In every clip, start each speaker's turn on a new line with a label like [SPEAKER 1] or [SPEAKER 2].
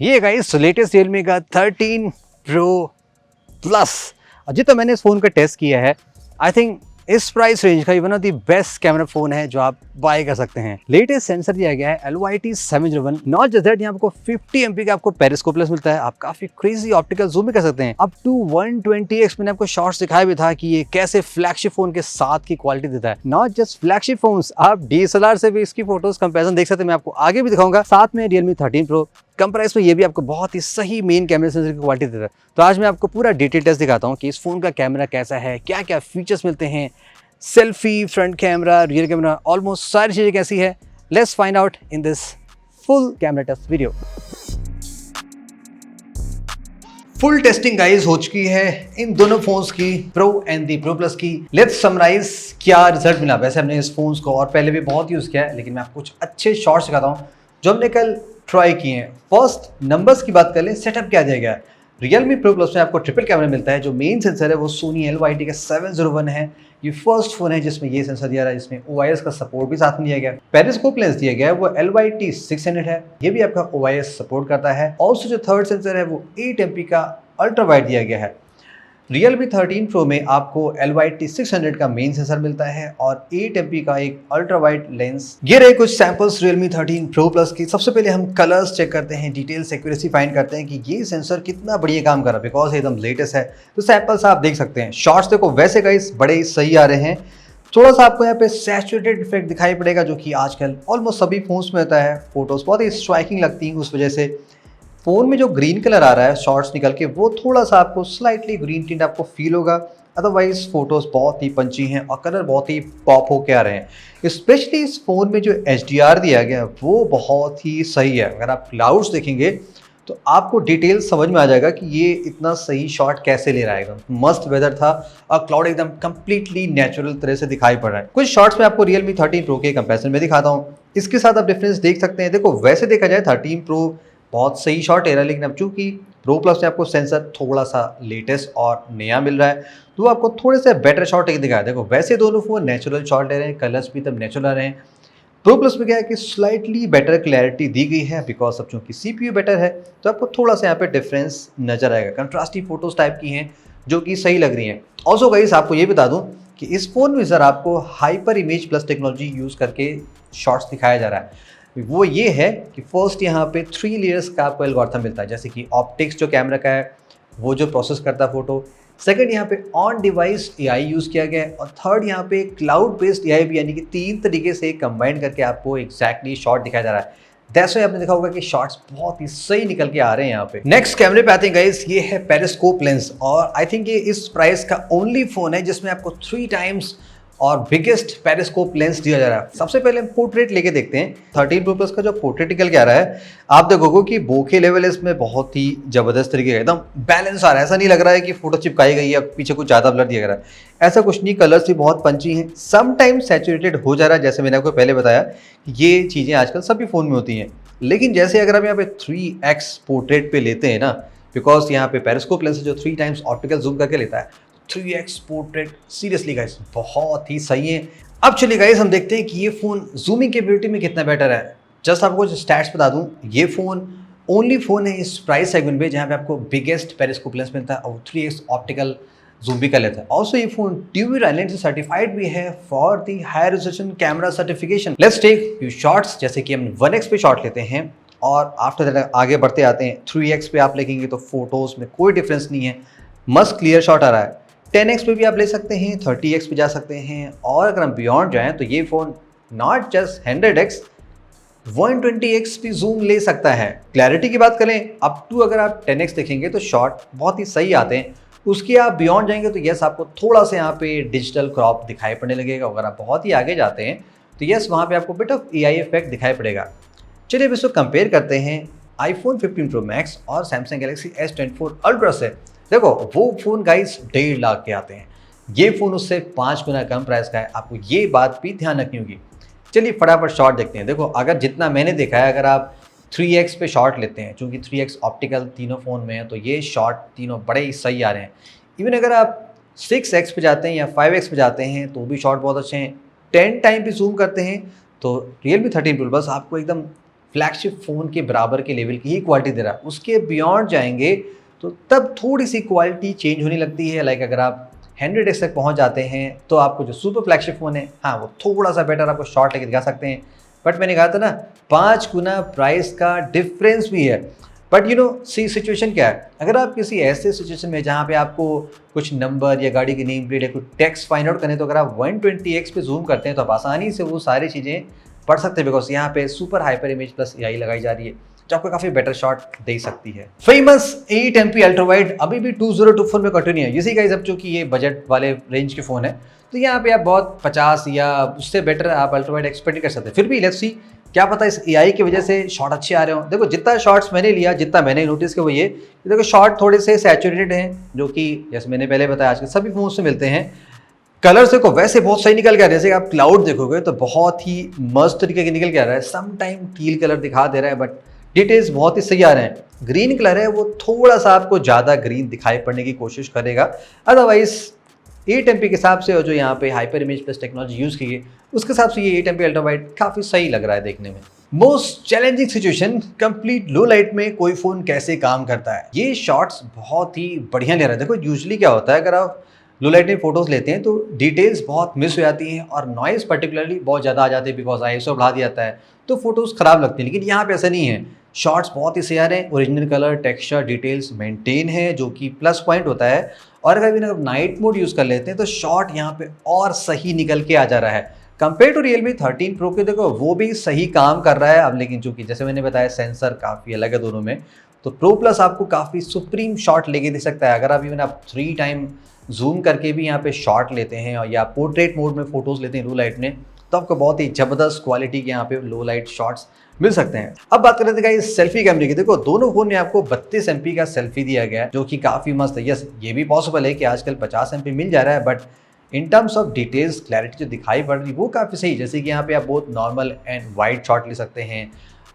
[SPEAKER 1] ये guys latest Realme का 13 pro plus. अजी तो मैंने इस फ़ोन का टेस्ट किया है। आई थिंक इस प्राइस रेंज का ये one of the best camera phone है जो आप बाय कर सकते हैं। लेटेस्ट सेंसर दिया गया है LYT-701। नॉट जस्ट दैट, यहाँ आपको 50 MP का आपको पेरिस्कोप प्लस मिलता है। आप काफ़ी क्रेजी ऑप्टिकल जूम भी कर सकते हैं अप टू 120x। मैंने आपको शॉर्ट्स दिखाया भी था कि ये कैसे फ्लैगशिप फ़ोन के साथ की क्वालिटी देता है। नॉट जस्ट फ्लैगशिप फोन्स, आप DSLR से भी इसकी फोटोज कंपेरिजन देख सकते हैं। मैं आपको आगे भी दिखाऊंगा। साथ में Realme 13 Pro कम प्राइस में ये भी आपको बहुत ही सही मेन कैमरा सेंसर की क्वालिटी देता है। तो आज मैं आपको पूरा डिटेल टेस्ट दिखाता हूँ कि इस फोन का कैमरा कैसा है, क्या क्या फीचर्स मिलते हैं, selfie, front camera, rear camera, almost सारी चीज़ें कैसी है। Let's find out in this full camera test video. Full testing guys हो चुकी है इन दोनों फोन्स की, pro and the pro plus की। लेट्स समराइज क्या रिजल्ट मिला। वैसे हमने इस फोन्स को और पहले भी बहुत यूज़ किया है, लेकिन मैं आपको कुछ अच्छे शॉट्स दिखाता हूँ जो हमने कल ट्राई किए हैं। फर्स्ट नंबर्स की बात कर लें, सेटअप क्या दिया गया है। Realme Pro Plus में आपको ट्रिपल कैमरा मिलता है। जो मेन सेंसर है वो Sony LYT का 701 है। ये फर्स्ट फोन है जिसमें ये सेंसर दिया रहा है, जिसमें OIS का सपोर्ट भी साथ में दिया गया है। पेरिस्कोप लेंस दिया गया है वो LYT-600 है। ये भी आपका OIS सपोर्ट करता है। ऑल्सो जो थर्ड सेंसर है वो 8 MP का अल्ट्रा वाइड दिया गया है। Realme 13 Pro में आपको LYT-600 का मेन सेंसर मिलता है और 8 MP का एक अल्ट्रा वाइड लेंस। ये रहे कुछ सैंपल्स Realme 13 Pro Plus की। सबसे पहले हम कलर्स चेक करते हैं, डिटेल्स एक्यूरेसी फाइंड करते हैं कि ये सेंसर कितना बढ़िया काम कर रहा है, बिकॉज एकदम लेटेस्ट है। तो सैंपल्स आप देख सकते हैं। शॉट्स देखो, वैसे गाइस बड़े सही आ रहे हैं। थोड़ा सा आपको यहाँ पे सैचुरेटेड इफेक्ट दिखाई पड़ेगा, जो कि आजकल ऑलमोस्ट सभी फोन्स में होता है। फोटोज बहुत ही स्ट्राइकिंग लगती हैं, उस वजह से फोन में जो ग्रीन कलर आ रहा है शॉर्ट्स निकल के, वो थोड़ा सा आपको स्लाइटली ग्रीन टिंट आपको फील होगा। अदरवाइज फोटोज बहुत ही पंची हैं और कलर बहुत ही पॉप होके आ रहे हैं। स्पेशली इस फोन में जो HDR दिया गया है वो बहुत ही सही है। अगर आप क्लाउड्स देखेंगे तो आपको डिटेल समझ में आ जाएगा कि ये इतना सही शॉट कैसे ले रहा है। एकदम मस्त वेदर था और क्लाउड एकदम कंप्लीटली नेचुरल तरह से दिखाई पड़ रहा है। कुछ शॉट्स में आपको Realme 13 Pro के कंपैरिजन में दिखाता हूँ। इसके साथ आप डिफरेंस देख सकते हैं। देखो, वैसे देखा जाए 13 Pro बहुत सही शॉट ले रहा है, लेकिन अब चूंकि प्रो प्लस में आपको सेंसर थोड़ा सा लेटेस्ट और नया मिल रहा है, तो आपको थोड़े से बेटर शॉट एक दिखाया। देखो, वैसे दोनों फोन नेचुरल शॉट ले रहे हैं, कलर्स भी तब नेचुरल आ रहे हैं। प्रो प्लस में क्या है कि स्लाइटली बेटर क्लैरिटी दी गई है, बिकॉज अब चूंकि CPU बेटर है तो आपको थोड़ा सा यहाँ पे डिफरेंस नजर आएगा। कंट्रास्टी फोटोज टाइप की हैं जो कि सही लग रही हैं। ऑल्सो गाइस आपको ये बता दूं कि इस फोन में सर आपको hyper image plus technology use करके शॉट्स दिखाया जा रहा है। वो ये है कि फर्स्ट यहाँ पे 3 लेयर्स का आपको एल्गोरिथम मिलता है, जैसे कि ऑप्टिक्स जो कैमरा का है वो जो प्रोसेस करता है फोटो। सेकंड, यहाँ पे ऑन डिवाइस AI यूज़ किया गया है। और थर्ड, यहाँ पे क्लाउड बेस्ड AI भी, यानी कि 3 तरीके से कंबाइन करके आपको एग्जैक्टली शॉट दिखाया जा रहा है। दैट्स व्हाई आपने देखा होगा कि शॉट्स बहुत ही सही निकल के आ रहे हैं यहाँ पे। नेक्स्ट कैमरे पे आते हैं गाइस, ये है पेरिस्कोप लेंस। और आई थिंक ये इस प्राइस का ओनली फोन है जिसमें आपको 3 टाइम्स और बिगेस्ट पेरिस्कोप लेंस दिया जा रहा है। सबसे पहले हम पोर्ट्रेट लेके देखते हैं। 13 Pro Plus का जो पोर्ट्रेट निकल के आ रहा है, आप देखोगे कि बोके लेवल इसमें बहुत ही जबरदस्त तरीके का एकदम बैलेंस आ रहा है। ऐसा नहीं लग रहा है कि फोटो चिपकाई गई है, पीछे कुछ ज्यादा ब्लर दिया गया है, ऐसा कुछ नहीं। कलर्स भी बहुत पंची हैं, समटाइम्स सैचुरेटेड हो जा रहा है, जैसे मैंने आपको पहले बताया। ये चीजें आजकल सभी फोन में होती हैं। लेकिन जैसे अगर हम यहाँ पे 3x पोर्ट्रेट पे लेते हैं ना, बिकॉज यहाँ पे पेरिस्कोप लेंस जो 3 टाइम्स ऑप्टिकल जूम करके लेता है, 3x पोर्ट्रेट सीरियसली गाइस बहुत ही सही है। अब चलिए गाइस हम देखते हैं कि ये फोन जूमिंग कैपेबिलिटी में कितना बेटर है। जस्ट आपको कुछ स्टैट्स बता दूं, ये फोन ओनली फोन है इस प्राइस सेगमेंट में जहां पे आपको बिगेस्ट पेरिस्कोप लेंस मिलता है और 3x ऑप्टिकल जूम भी कर लेता है। ऑल्सो ये फोन ट्यूब आइलैंड से सर्टिफाइड भी है for the high resolution camera certification. Let's take few shots, जैसे कि हम 1x पे शॉट लेते हैं और आफ्टर दैट आगे बढ़ते आते हैं। 3x पे आप लेंगे तो फोटोज में कोई डिफरेंस नहीं है, मस्त क्लियर शॉट आ रहा है। 10x पे भी आप ले सकते हैं, 30x पे जा सकते हैं, और अगर हम बियॉन्ड जाएं तो ये phone not just 100x 120x भी जूम ले सकता है। क्लैरिटी की बात करें, अप टू अगर आप 10x देखेंगे तो शॉट बहुत ही सही आते हैं। उसके आप बियॉन्ड जाएंगे तो यस आपको थोड़ा सा यहाँ पे डिजिटल क्रॉप दिखाई पड़ने लगेगा। अगर आप बहुत ही आगे जाते हैं तो यस वहाँ पे आपको बिट ऑफ AI इफेक्ट दिखाई पड़ेगा। चलिए अब इसको कंपेयर करते हैं iPhone 15 Pro Max और Samsung Galaxy S24 Ultra से। देखो, वो फ़ोन गाइस 1.5 लाख के आते हैं, ये फ़ोन उससे 5 गुना कम प्राइस का है। आपको ये बात भी ध्यान रखनी होगी। चलिए फटाफट शॉट देखते हैं। देखो, अगर जितना मैंने देखा है, अगर आप 3x पे शॉट लेते हैं, चूँकि 3x ऑप्टिकल तीनों फ़ोन में है, तो ये शॉट तीनों बड़े ही सही आ रहे हैं। इवन अगर आप 6x पे जाते हैं या 5x पे जाते हैं तो भी शॉट बहुत अच्छे हैं। 10 टाइम भी जूम करते हैं तो Realme 13 Pro Plus आपको एकदम फ्लैगशिप फ़ोन के बराबर के लेवल की ही क्वालिटी दे रहा है। उसके बियॉन्ड जाएंगे तो तब थोड़ी सी क्वालिटी चेंज होने लगती है। लाइक अगर आप 100x तक पहुंच जाते हैं तो आपको जो सुपर फ्लैगशिप फ़ोन है, हाँ वो थोड़ा सा बेटर आपको शॉट लेके दिखा सकते हैं। बट मैंने कहा था ना 5 गुना प्राइस का डिफरेंस भी है। But you know see situation क्या है, अगर आप किसी ऐसे सिचुएशन में जहाँ पे आपको कुछ नंबर या गाड़ी की नेम प्लेट या कुछ टेक्स्ट फाइंड आउट करने, तो अगर आप 120x पे जूम करते हैं तो आप आसानी से वो सारी चीज़ें पढ़ सकते हैं, बिकॉज यहाँ पे super hyper image plus AI लगाई जा रही है जो आपको काफ़ी बेटर शॉट दे सकती है। फेमस 8MP अल्ट्रा वाइड अभी भी 2024 में कंटिन्यू है। इसी का जब चूँकि ये बजट वाले रेंज के फ़ोन है तो यहाँ पे आप बहुत 50 या उससे बेटर आप अल्ट्रा वाइड एक्सपेक्ट कर सकते हैं। फिर भी लेट्स सी, क्या पता इस AI की वजह से शॉट अच्छे आ रहे हो। देखो जितना शॉट्स मैंने लिया, जितना मैंने नोटिस किया वो ये देखो शॉट थोड़े से सैचुरेटेड हैं, जो कि जैसे मैंने पहले बताया आज के सभी फोन से मिलते हैं। कलर से को वैसे बहुत सही निकल के आ रहा है, जैसे आप क्लाउड देखोगे तो बहुत ही मस्त तरीके के निकल के आ रहा है। सम टाइम टील कलर दिखा दे रहा है बट डिटेल्स बहुत ही सही आ रहे हैं। ग्रीन कलर है वो थोड़ा सा आपको ज़्यादा ग्रीन दिखाई पड़ने की कोशिश करेगा, अदरवाइज 8MP के हिसाब से और जो यहाँ पे hyper image plus technology use की है उसके हिसाब से ये 8MP अल्ट्रा वाइड काफ़ी सही लग रहा है देखने में। मोस्ट चैलेंजिंग सिचुएशन, कंप्लीट लो लाइट में कोई फ़ोन कैसे काम करता है। ये शॉट्स बहुत ही बढ़िया ले रहा है। देखो यूजुअली क्या होता है, अगर आप लो लाइट में फोटोज़ लेते हैं तो डिटेल्स बहुत मिस हो जाती हैं और नॉइज़ पर्टिकुलरली बहुत ज़्यादा आ जाते हैं, बिकॉज ISO बढ़ा दिया जाता है तो फोटोज़ ख़राब लगती हैं। लेकिन यहाँ पे ऐसा नहीं है, शॉट्स बहुत ही सही आ रहे हैं। Original colour texture details maintain है जो कि प्लस पॉइंट होता है। और अगर आप नाइट मोड यूज़ कर लेते हैं तो शॉट यहाँ पे और सही निकल के आ जा रहा है कंपेयर टू Realme 13 Pro के। देखो वो भी सही काम कर रहा है अब, लेकिन चूंकि जैसे मैंने बताया सेंसर काफ़ी अलग है दोनों में, तो Pro Plus आपको काफ़ी सुप्रीम शॉट लेके दे सकता है। अगर आप इवन आप 3 टाइम जूम करके भी यहाँ पे शॉट लेते हैं और या पोर्ट्रेट मोड में फोटोज़ लेते हैं लो लाइट में, तो आपको बहुत ही ज़बरदस्त क्वालिटी के यहाँ पे लो लाइट शॉट्स मिल सकते हैं। अब बात करते हैं इस सेल्फी कैमरे की। देखो दोनों फोन में आपको 32 MP का सेल्फी दिया गया है जो कि काफ़ी मस्त है। यस ये भी पॉसिबल है कि आजकल 50 MP मिल जा रहा है, but in terms of details clarity जो दिखाई पड़ रही है वो काफ़ी सही। जैसे कि यहाँ पे आप बहुत नॉर्मल एंड वाइड शॉट ले सकते हैं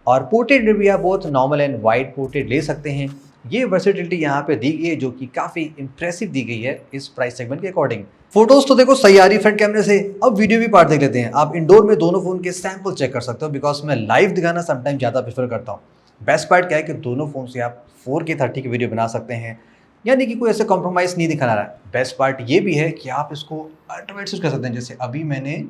[SPEAKER 1] और पोर्ट्रेट में भी आप बहुत नॉर्मल एंड वाइड पोर्ट्रेट ले सकते हैं। ये वर्सेटिलिटी यहाँ पे दी गई है जो कि काफ़ी इंप्रेसिव दी गई है इस प्राइस सेगमेंट के अकॉर्डिंग। फोटोज तो देखो सही आ रही फ्रंट कैमरे से। अब वीडियो भी पार्ट देख लेते हैं। आप इंडोर में दोनों फोन के सैंपल चेक कर सकते हो, बिकॉज मैं लाइव दिखाना समटाइम ज़्यादा प्रेफर करता हूँ। बेस्ट पार्ट क्या है कि दोनों फोन से आप 4K 30 की वीडियो बना सकते हैं, यानी कि कोई ऐसे कॉम्प्रोमाइज़ नहीं दिखाना रहा है। बेस्ट पार्ट ये भी है कि आप इसको अल्ट्रावाइड स्विच कर सकते हैं। जैसे अभी मैंने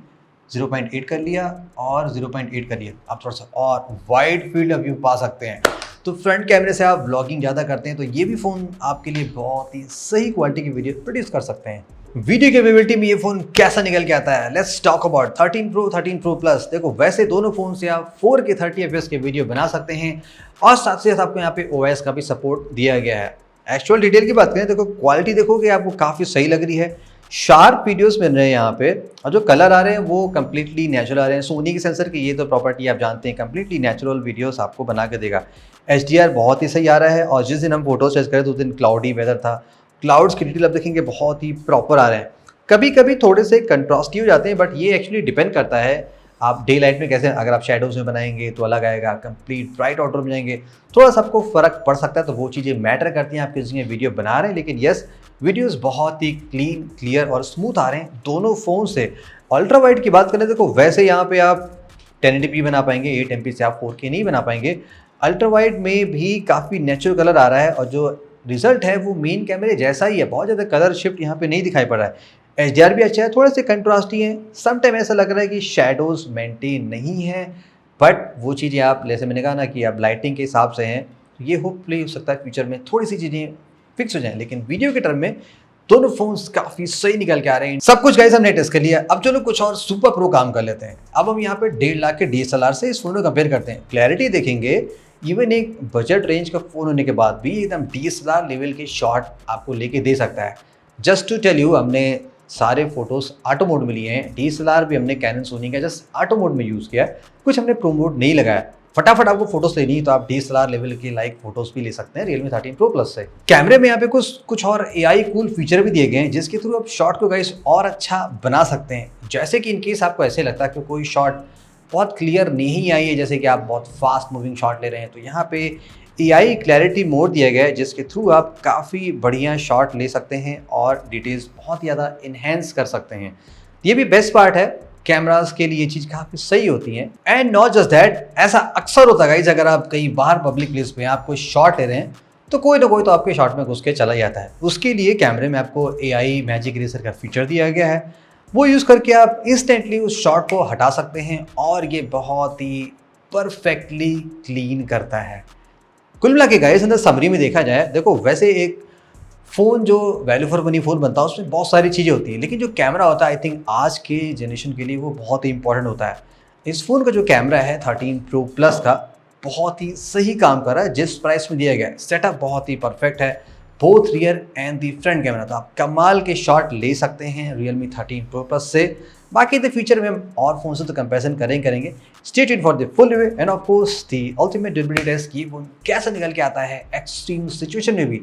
[SPEAKER 1] 0.8 कर लिया और 0.8 कर लिया, आप थोड़ा सा और वाइड फील्ड ऑफ व्यू पा सकते हैं। तो फ्रंट कैमरे से आप व्लॉगिंग ज़्यादा करते हैं तो ये भी फ़ोन आपके लिए बहुत ही सही क्वालिटी की वीडियो प्रोड्यूस कर सकते हैं। वीडियो कैपेबिलिटी में ये फ़ोन कैसा निकल के आता है, let's talk about 13 Pro 13 Pro Plus। देखो वैसे दोनों फ़ोन से आप 4K 30 FPS के वीडियो बना सकते हैं और साथ साथ आपको यहाँ पे OS का भी सपोर्ट दिया गया है। एक्चुअल डिटेल की बात करें, देखो क्वालिटी देखोगे आपको काफ़ी सही लग रही है। शार्प वीडियोस मिल रहे हैं यहाँ पे और जो कलर आ रहे हैं वो कम्प्लीटली नेचुरल आ रहे हैं। सोनी के सेंसर की ये तो प्रॉपर्टी आप जानते हैं, कम्प्लीटली नेचुरल वीडियोस आपको बना के देगा। HDR बहुत ही सही आ रहा है और जिस दिन हम फोटोज टेस्ट करें तो उस दिन क्लाउडी वेदर था। क्लाउड्स की डिटेल आप देखेंगे बहुत ही प्रॉपर आ रहे हैं। कभी कभी थोड़े से कंट्रास्टी हो जाते हैं बट ये एक्चुअली डिपेंड करता है आप डे लाइट में कैसे। अगर आप शेडोज में बनाएंगे तो अलग आएगा, कंप्लीट ब्राइट आउटडोर में जाएंगे थोड़ा सा आपको फ़र्क पड़ सकता है। तो वो चीज़ें मैटर करती हैं आप किस जगह वीडियो बना रहे हैं। लेकिन यस वीडियोस बहुत ही क्लीन क्लियर और स्मूथ आ रहे हैं दोनों फ़ोन से। अल्ट्रा वाइड की बात करें देखो वैसे यहाँ पे आप 1080p बना पाएंगे, 8MP से आप 4K नहीं बना पाएंगे। अल्ट्रा वाइड में भी काफ़ी नेचुरल कलर आ रहा है और जो रिजल्ट है वो मेन कैमरे जैसा ही है, बहुत ज़्यादा कलर शिफ्ट यहाँ पे नहीं दिखाई पड़ रहा है। HDR भी अच्छा है, थोड़े से कंट्रास्टी हैं। सम टाइम ऐसा लग रहा है कि शेडोज मेंटेन नहीं है, बट वो चीज़ें आप जैसे मैंने कहा ना कि आप लाइटिंग के हिसाब से हैं, ये होपफुली हो सकता है फ्यूचर में थोड़ी सी चीज़ें फिक्स हो जाएं। लेकिन वीडियो के टर्म में दोनों फोन्स काफ़ी सही निकल के आ रहे हैं। सब कुछ गाइस हमने टेस्ट कर लिया। अब चलो कुछ और सुपर प्रो काम कर लेते हैं। अब हम यहाँ पे 1.5 लाख के DSLR से इस फोन को कंपेयर करते हैं। क्लैरिटी देखेंगे, इवन एक बजट रेंज का फ़ोन होने के बाद भी एकदम DSLR लेवल के शॉट आपको लेके दे सकता है। जस्ट टू टेल यू, हमने सारे फोटोज़ ऑटो मोड में लिए हैं। DSLR भी हमने कैनन सोनी का जस्ट ऑटो मोड में यूज़ किया है, कुछ हमने प्रो मोड नहीं लगाया। फटाफट आपको फोटोज लेनी है तो आप DSLR लेवल के लाइक फोटोज भी ले सकते हैं Realme 13 Pro Plus से। कैमरे में यहाँ पे कुछ और AI कूल फीचर भी दिए गए हैं जिसके थ्रू आप शॉट को गाइस और अच्छा बना सकते हैं। जैसे कि इनकेस आपको ऐसे लगता है कि कोई शॉट बहुत क्लियर नहीं आई है, जैसे कि आप बहुत फास्ट मूविंग शॉट ले रहे हैं, तो यहाँ पे AI क्लैरिटी मोड दिया गया है जिसके थ्रू आप काफ़ी बढ़िया शॉट ले सकते हैं और डिटेल्स बहुत ज़्यादा इन्हेंस कर सकते हैं। ये भी बेस्ट पार्ट है कैमरास के लिए ये चीज़ काफ़ी सही होती है। एंड नॉट जस्ट दैट, ऐसा अक्सर होता है गाइस, अगर आप कहीं बाहर पब्लिक प्लेस में आप कोई शॉट ले रहे हैं तो कोई ना कोई तो आपके शॉट में घुस के चला जाता है। उसके लिए कैमरे में आपको AI मैजिक इरेजर का फीचर दिया गया है, वो यूज़ करके आप इंस्टेंटली उस शॉट को हटा सकते हैं और ये बहुत ही परफेक्टली क्लीन करता है। कुल मिला के गाइस, अंदर समरी में देखा जाए, देखो वैसे एक फ़ोन जो वैल्यू फॉर मनी फ़ोन बनता है उसमें बहुत सारी चीज़ें होती हैं, लेकिन जो कैमरा होता है आई थिंक आज के जनरेशन के लिए वो बहुत ही इंपॉर्टेंट होता है। इस फ़ोन का जो कैमरा है 13 Pro Plus का, बहुत ही सही काम कर रहा है जिस प्राइस में दिया गया है। सेटअप बहुत ही परफेक्ट है, both rear and the front camera, तो आप कमाल के शॉट ले सकते हैं Realme 13 Pro Plus से। बाकी द फीचर में हम और फ़ोन से तो कंपैरिजन करेंगे। Stay tuned for the full review and of course the ultimate durability test की वो कैसे निकल के आता है एक्सट्रीम सिचुएशन में भी।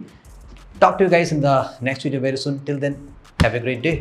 [SPEAKER 1] Talk to you guys in the next video very soon. Till then, have a great day.